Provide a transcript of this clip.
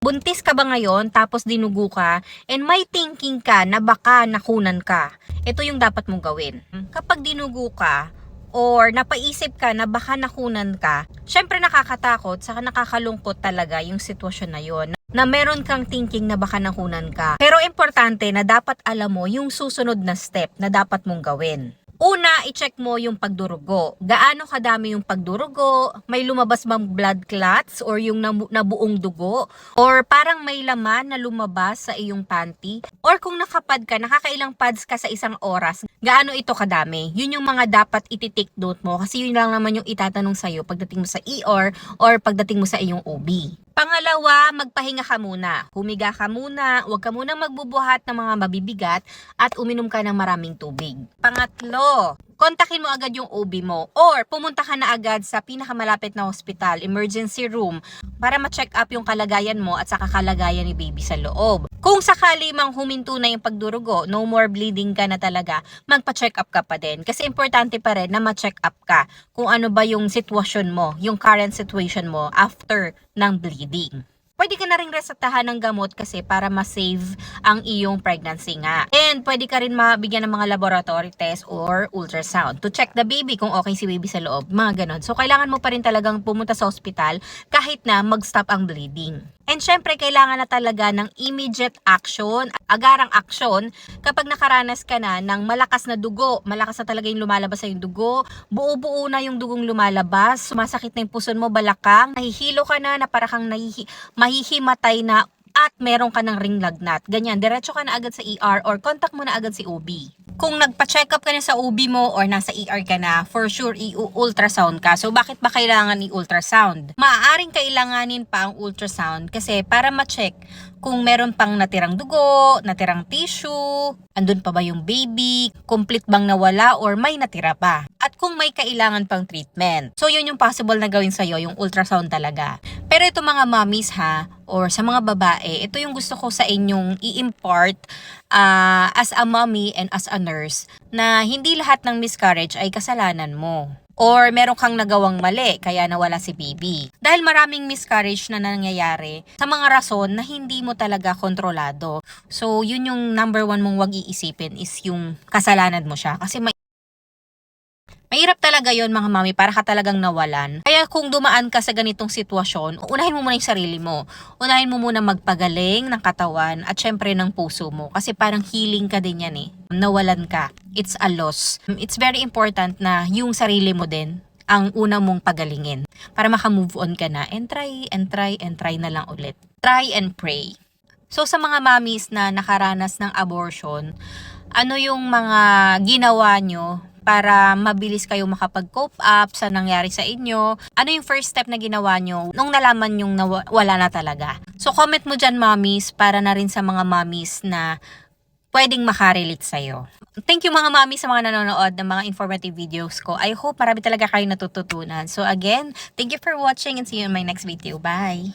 Buntis ka ba ngayon tapos dinugo ka and may thinking ka na baka nakunan ka? Ito yung dapat mong gawin. Kapag dinugo ka or napaisip ka na baka nakunan ka, syempre nakakatakot saka nakakalungkot talaga yung sitwasyon na yon na meron kang thinking na baka nakunan ka. Pero importante na dapat alam mo yung susunod na step na dapat mong gawin. Una, i-check mo yung pagdurugo. Gaano kadami yung pagdurugo? May lumabas bang blood clots or yung nabuong dugo? Or parang may laman na lumabas sa iyong panty? Or kung nakapad ka, nakakailang pads ka sa isang oras, gaano ito kadami? Yun yung mga dapat iti-take note mo kasi yun lang naman yung itatanong sa'yo pagdating mo sa ER or pagdating mo sa iyong OB. Pangalawa, magpahinga ka muna. Humiga ka muna, huwag ka munang magbubuhat ng mga mabibigat at uminom ka ng maraming tubig. Pangatlo, kontakin mo agad yung OB mo or pumunta ka na agad sa pinakamalapit na hospital, emergency room, para ma-check up yung kalagayan mo at saka kalagayan ni baby sa loob. Kung sakali mang huminto na yung pagdurugo, no more bleeding ka na talaga, magpa-check up ka pa din. Kasi importante pa rin na ma-check up ka kung ano ba yung sitwasyon mo, yung current situation mo after ng bleeding. Pwede ka na rin resetahan ng gamot kasi para ma-save ang iyong pregnancy nga. And pwede ka rin mabigyan ng mga laboratory test or ultrasound to check the baby kung okay si baby sa loob, mga ganon. So kailangan mo pa rin talagang pumunta sa ospital kahit na mag-stop ang bleeding. And syempre, kailangan na talaga ng immediate action, agarang action kapag nakaranas ka na ng malakas na dugo. Malakas na talaga yung lumalabas sa yung dugo, buo-buo na yung dugong lumalabas, sumasakit na yung puson mo, balakang, nahihilo ka na para kang mahihimatay na at meron ka ng ring lagnat. Ganyan, diretso ka na agad sa ER or contact mo na agad si OB. Kung nagpa-check up ka na sa OB mo or nasa ER ka na, for sure i-ultrasound ka. So bakit ba kailangan i-ultrasound? Maaaring kailanganin pa ang ultrasound kasi para ma-check kung meron pang natirang dugo, natirang tissue, andun pa ba yung baby, complete bang nawala or may natira pa. At kung may kailangan pang treatment. So yun yung possible na gawin sa'yo, yung ultrasound talaga. Pero ito mga mommies ha, or sa mga babae, ito yung gusto ko sa inyong i-impart as a mommy and as a nurse na hindi lahat ng miscarriage ay kasalanan mo. Or meron kang nagawang mali kaya nawala si baby. Dahil maraming miscarriage na nangyayari sa mga rason na hindi mo talaga kontrolado. So yun yung number one mong wag iisipin is yung kasalanan mo siya. Kasi mahirap talaga yon mga mami para ka talagang nawalan. Kaya kung dumaan ka sa ganitong sitwasyon, unahin mo muna yung sarili mo. Unahin mo muna magpagaling ng katawan at syempre ng puso mo. Kasi parang healing ka din yan eh. Nawalan ka. It's a loss. It's very important na yung sarili mo din ang una mong pagalingin. Para maka-move on ka na and try na lang ulit. Try and pray. So sa mga mommies na nakaranas ng abortion, ano yung mga ginawa nyo para mabilis kayo makapag-cope up sa nangyari sa inyo? Ano yung first step na ginawa nyo nung nalaman yung wala na talaga? So comment mo dyan mommies para na rin sa mga mommies na pwedeng makarelate sa'yo. Thank you mga mommies sa mga nanonood ng mga informative videos ko. I hope marami talaga kayong natututunan. So again, thank you for watching and see you in my next video. Bye!